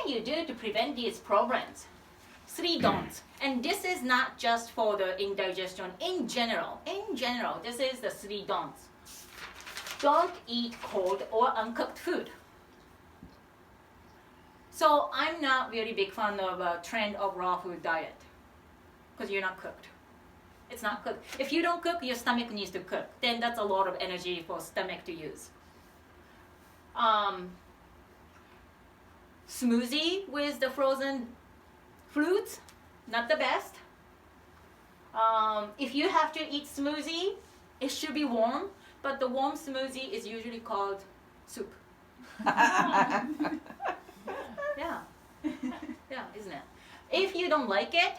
you do to prevent these problems? 3 don'ts. And this is not just for the indigestion. In general, this is the 3 don'ts. Don't eat cold or uncooked food. So I'm not really big fan of a trend of raw food diet because you're not cooked. It's not cooked. If you don't cook, your stomach needs to cook. Then that's a lot of energy for stomach to use. Smoothie with the frozen fruits, not the best. If you have to eat smoothie, it should be warm, but the warm smoothie is usually called soup. Yeah, isn't it? If you don't like it,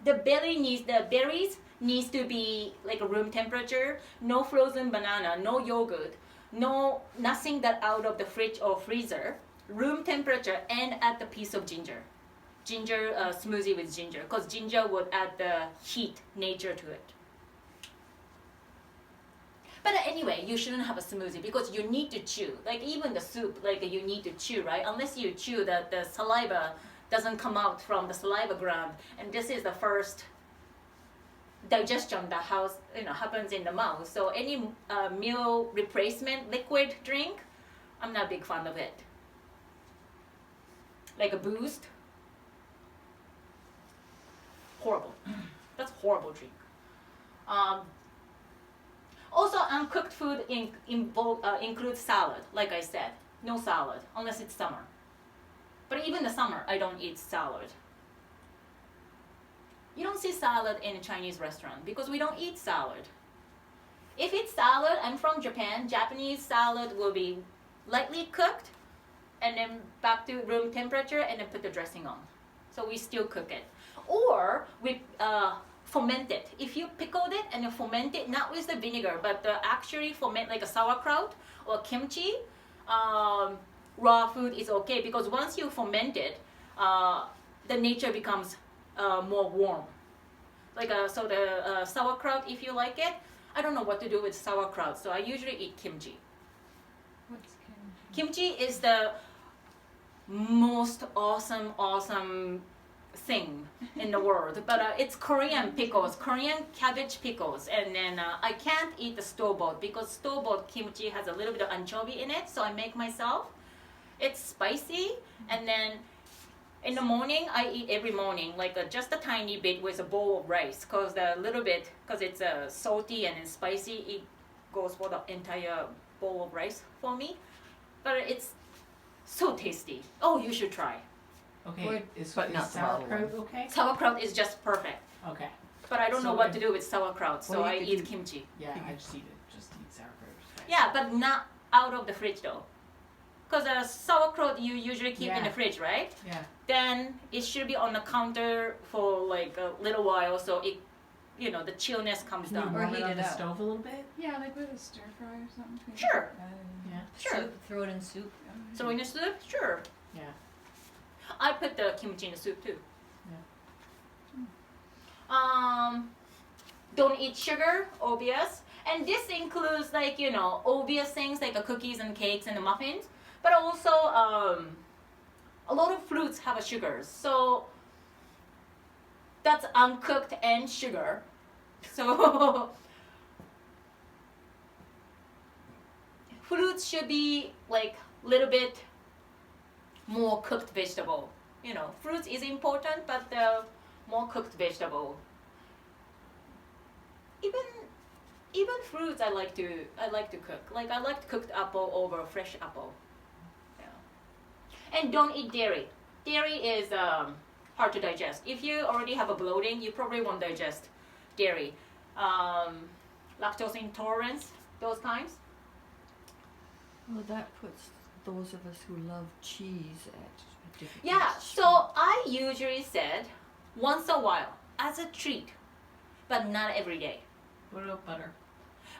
the berries needs to be like a room temperature. No frozen banana, no yogurt, nothing that out of the fridge or freezer. Room temperature, and add the piece of ginger. Smoothie with ginger, because ginger would add the heat nature to it. But anyway, you shouldn't have a smoothie because you need to chew. Like even the soup, like you need to chew, right? Unless you chew, that the saliva doesn't come out from the saliva gland, and this is the first digestion that happens in the mouth. So any meal replacement liquid drink, I'm not a big fan of it. Like a Boost, horrible. That's horrible drink. Also, uncooked food includes salad. Like I said, no salad unless it's summer. But even the summer, I don't eat salad. You don't see salad in a Chinese restaurant because we don't eat salad. If it's salad, I'm from Japan. Japanese salad will be lightly cooked and then back to room temperature and then put the dressing on. So we still cook it. Or we ferment it. If you pickled it and you ferment it, not with the vinegar, but actually ferment like a sauerkraut or kimchi, raw food is okay because once you ferment it, the nature becomes more warm. So the sauerkraut, if you like it, I don't know what to do with sauerkraut, so I usually eat kimchi. What's kimchi? Kimchi is the most awesome thing in the world, but it's Korean pickles, Korean cabbage pickles, and then I can't eat the store-bought because store-bought kimchi has a little bit of anchovy in it, so I make myself. It's spicy, and then in the morning I eat every morning like just a tiny bit with a bowl of rice because it's salty and it's spicy, it goes for the entire bowl of rice for me, but it's so tasty. Oh, you should try. Okay, is not sauerkraut okay? Sauerkraut is just perfect. Okay. But I don't know what to do with sauerkraut, so Well, I you eat could kimchi. Yeah, I just eat sauerkraut. Yeah, but not out of the fridge though. Because sauerkraut you usually keep in the fridge, right? Yeah. Then it should be on the counter for like a little while, so it, the chillness comes Can you down. warm Or it heat on it the up. stove a little bit? Yeah, like with a stir fry or something. Sure. Yeah. Sure. Soup, throw it in soup. So in the soup, sure. Yeah. I put the kimchi in the soup too. Yeah. Don't eat sugar, obvious. And this includes like, obvious things like the cookies and cakes and the muffins. But also, a lot of fruits have sugars. So that's uncooked and sugar. So fruits should be like a little bit more cooked vegetable. Fruits is important, but more cooked vegetable. Even fruits I like to cook. Like I like cooked apple over fresh apple. Yeah. And don't eat dairy. Dairy is hard to digest. If you already have a bloating, you probably won't digest dairy. Lactose intolerance, those kinds. Well, that puts those of us who love cheese at a difficult Yeah, spot. so I usually said once a while as a treat, but not every day. What about butter?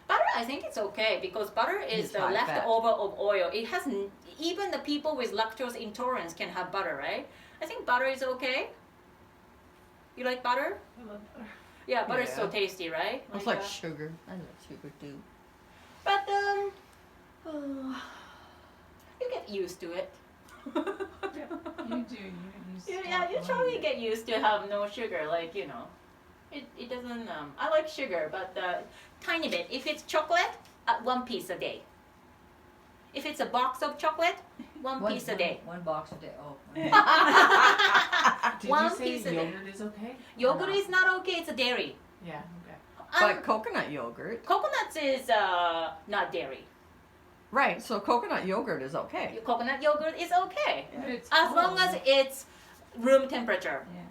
Butter, I think it's okay because butter is It's the high fat. leftover of oil. It has even the people with lactose intolerance can have butter, right? I think butter is okay. You like butter? I love butter. Yeah, butter is so Yeah. tasty, right? It's like sugar. I love sugar too. But you get used to it. Yeah. You totally get used to have no sugar, like, it doesn't, I like sugar, but tiny bit. If it's chocolate, 1 piece a day. If it's a box of chocolate, one piece a day. One box a day. Oh. Did One you say piece a day. yogurt is okay? Yogurt Or is not okay, it's a dairy. Yeah, okay. But coconut yogurt. Coconuts is not dairy. Right, so coconut yogurt is okay. Coconut yogurt is okay. But it's As long as cold. it's room temperature. Yeah.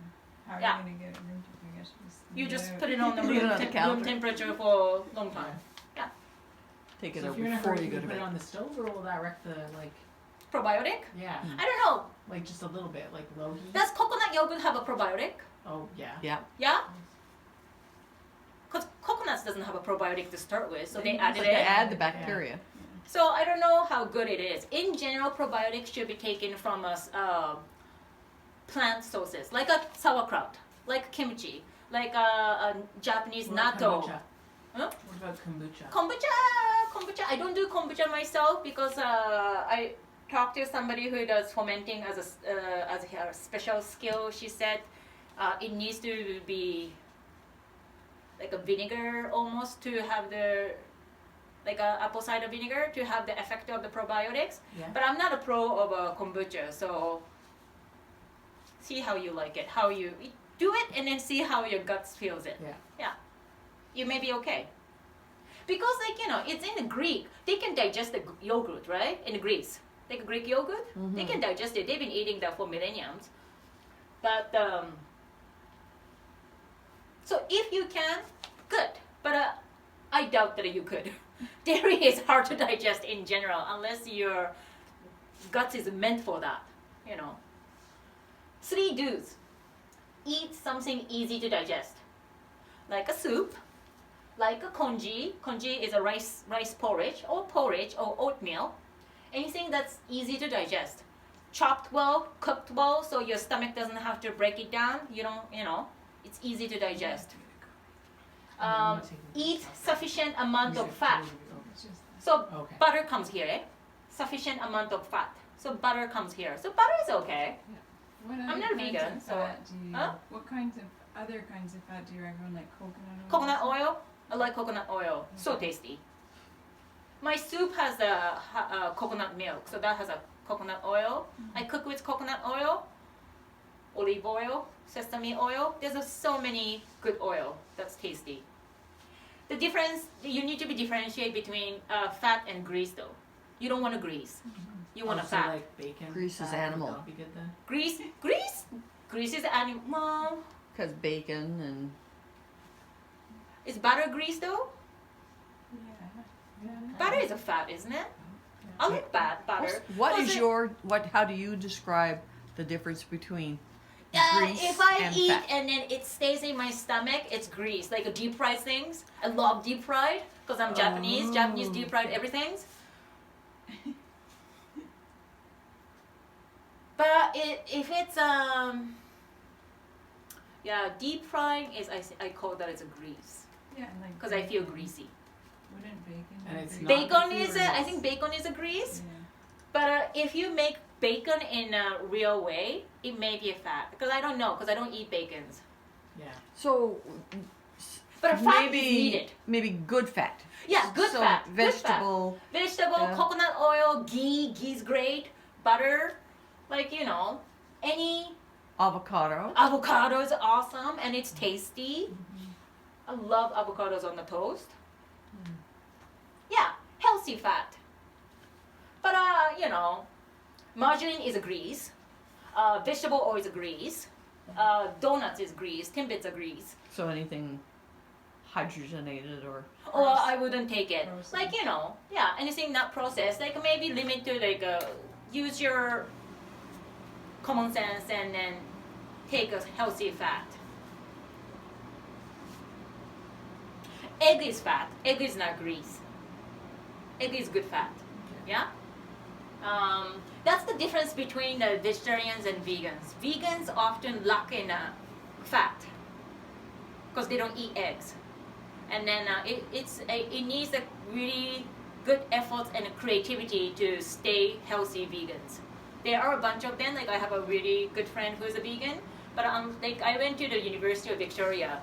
How are Yeah. you gonna get it room temperature? You just put it on the Leave it room, on the room counter. temperature for a long time. Take it So out if you're in a before hurry, you can go you to put it bed. on the stove, or will that wreck the Probiotic? Yeah, I don't know. like just a little bit, like low heat. Does coconut yogurt have a probiotic? Oh yeah. Yeah? Because coconuts doesn't have a probiotic to start with, so they But added But they it. add the bacteria. So I don't know how good it is. In general, probiotics should be taken from plant sources, like a sauerkraut, like kimchi, like a Japanese What about natto. kombucha? Huh? What about kombucha? Kombucha. I don't do kombucha myself because I talked to somebody who does fermenting as a special skill. She said it needs to be like a vinegar almost to have like a apple cider vinegar to have the effect of the probiotics. Yeah. But I'm not a pro of kombucha, so see how you like it, how you do it, and then see how your guts feels it. Yeah. You may be okay. Because it's in the Greek. They can digest the yogurt, right? In Greece. Like Greek yogurt. Mm-hmm. They can digest it. They've been eating that for millenniums. But, so if you can, good. But I doubt that you could. Dairy is hard to digest in general unless your guts is meant for that, 3 do's. Eat something easy to digest. Like a soup, like a congee. Congee is a rice porridge or oatmeal. Anything that's easy to digest. Chopped well, cooked well, so your stomach doesn't have to break it down. It's easy to digest. Eat sufficient amount of fat. So Okay. butter comes here, eh? Sufficient amount of fat. So butter comes here. So butter is okay. What I'm other not kinds vegan, of so- fat do you, Huh? What kinds of other kinds of fat do you recommend, like coconut oil? Coconut oil. I like coconut oil. So tasty. My soup has coconut milk, so that has a coconut oil. I cook with coconut oil, olive oil, sesame oil. There's so many good oil that's tasty. The difference, you need to be differentiate between fat and grease though. You don't want to grease. You want a so fat. like bacon. Grease is fat, animal. That'll be good then. Grease is animal. Because bacon and Is butter grease though? Yeah. Butter is a fat, isn't it? I like butter. What Because is how do you describe the difference between grease if I and eat fat? and then it stays in my stomach, it's grease, like a deep fried things. I love deep fried because I'm Japanese. Japanese deep fried everything. But if it's deep frying is I call that as a grease Yeah, and like because I feel greasy. Wouldn't bacon? And be it's greasy? not Bacon good is for I us. think bacon is a grease. Yeah. But if you make bacon in a real way, it may be a fat because I don't know because I don't eat bacons. Yeah. So But a fat maybe is needed. maybe good fat. Yeah, good so fat. Good fat. Vegetable. Vegetable, Yeah. coconut oil, ghee's great, butter, like any Avocado. avocado is awesome and it's tasty. I love avocados on the toast. Yeah, healthy fat. But margarine is a grease. Vegetable oil is a grease. Donuts is grease. Timbits are grease. So anything hydrogenated or Or I wouldn't take it. Processed. Like anything not processed. Like maybe limit to use your common sense and then take a healthy fat. Egg is fat. Egg is not grease. Egg is good fat. Yeah. That's the difference between vegetarians and vegans. Vegans often lack in fat because they don't eat eggs, and then it needs a really good effort and creativity to stay healthy vegans. There are a bunch of them. Like I have a really good friend who's a vegan, but like I went to the University of Victoria,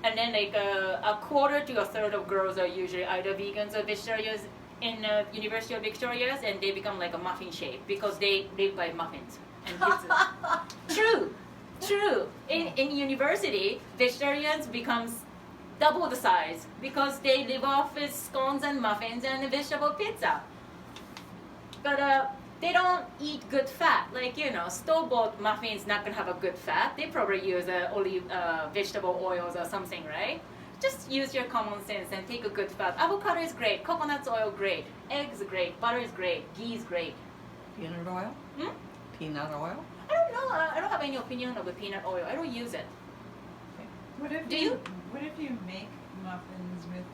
and then like a quarter to a third of girls are usually either vegans or vegetarians in University of Victoria's, and they become like a muffin shape because they live by muffins and pizza. True. In university, vegetarians becomes double the size because they live off with scones and muffins and vegetable pizza. But they don't eat good fat. Like, store-bought muffins not gonna have a good fat. They probably use olive vegetable oils or something, right? Just use your common sense and take a good fat. Avocado is great, coconut oil great, eggs great, butter is great, ghee is great. Peanut oil? Peanut oil? I don't know. I don't have any opinion of the peanut oil. I don't use it. What if Do you? What if you make muffins with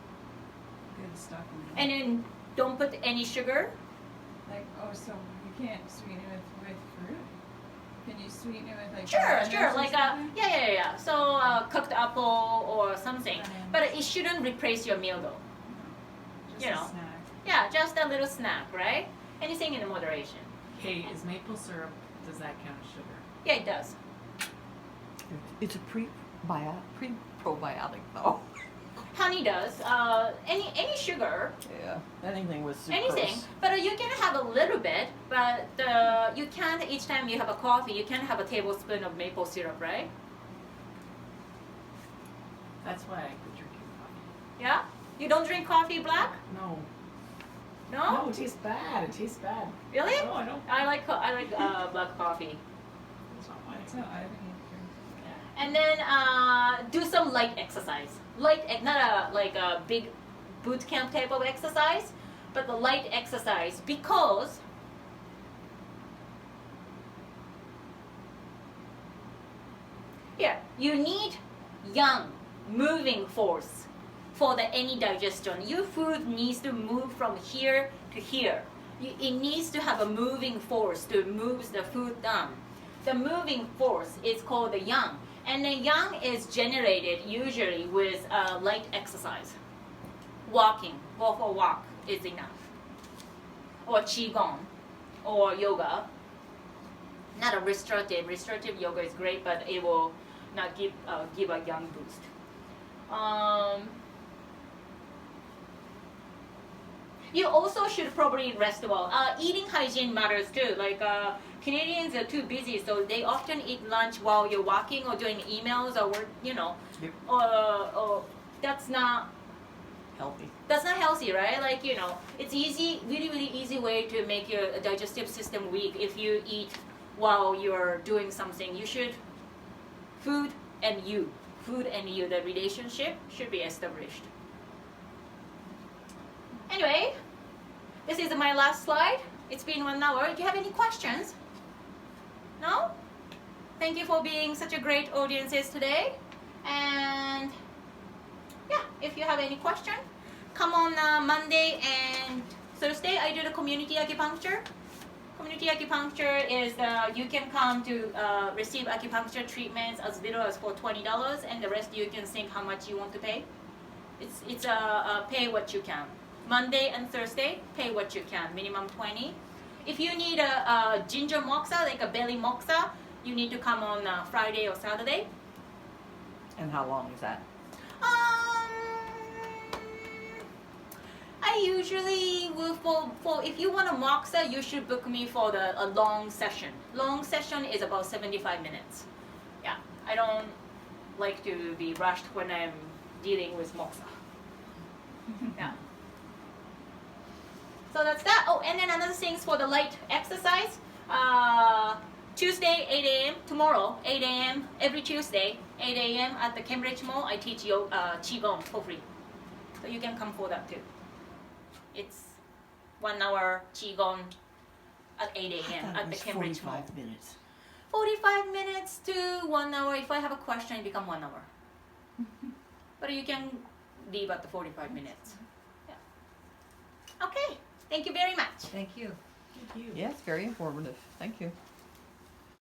good stuff in them? And then don't put any sugar. Like, so you can't sweeten it with fruit? Can you sweeten it with like Sure. bananas or Like something? yeah. So cooked apple or something. Bananas. But it shouldn't replace your meal though. Just you a know. snack. Yeah, just a little snack, right? Anything in moderation. Hey, is maple syrup, does that count as sugar? Yeah, it does. It's a probiotic though. Honey does. Any sugar, Yeah. Anything with sucrose. anything. But you can have a little bit. But you can't each time you have a coffee, you can't have a tablespoon of maple syrup, right? That's why I quit drinking coffee. Yeah. You don't drink coffee black? No. No. No, it tastes bad. It tastes bad. Really? No, I don't. I like black coffee. That's not mine. That's how I would drink. And then do some light exercise. Not a big boot camp type of exercise, but the light exercise because you need yang, moving force for any digestion. Your food needs to move from here to here. It needs to have a moving force to move the food down. The moving force is called the yang. And the yang is generated usually with light exercise. Walking, go for a walk is enough. Or qigong, or yoga. Not a restorative. Restorative yoga is great, but it will not give a yang boost. You also should probably rest well. Eating hygiene matters too. Like Canadians are too busy, so they often eat lunch while you're walking or doing emails or work. Yep. Or that's not Healthy. That's not healthy, right? Like, it's really easy way to make your digestive system weak if you eat while you're doing something. You should, food and you, the relationship should be established. Anyway, this is my last slide. It's been 1 hour. Do you have any questions? No? Thank you for being such a great audiences today. And yeah, if you have any question, come on Monday and Thursday. I do the community acupuncture. Community acupuncture is you can come to receive acupuncture treatments as little as for $20, and the rest you can think how much you want to pay. It's pay what you can. Monday and Thursday, pay what you can, minimum 20. If you need a ginger moxa, like a belly moxa, you need to come on Friday or Saturday. And how long is that? I usually will for if you want a moxa, you should book me for a long session. Long session is about 75 minutes. Yeah, I don't like to be rushed when I'm dealing with moxa. Yeah. So that's that. Oh, and then another thing for the light exercise. Tuesday, 8 a.m. Tomorrow, 8 a.m. Every Tuesday, 8 a.m. at the Cambridge Mall. I teach qigong for free, so you can come for that too. It's 1 hour qigong at 8 a.m. at the Cambridge Mall. 45 minutes. 45 minutes to 1 hour. If I have a question, it become 1 hour. But you can leave at the 45 minutes. Yeah. Okay. Thank you very much. Thank you. Thank you. Yes, very informative. Thank you.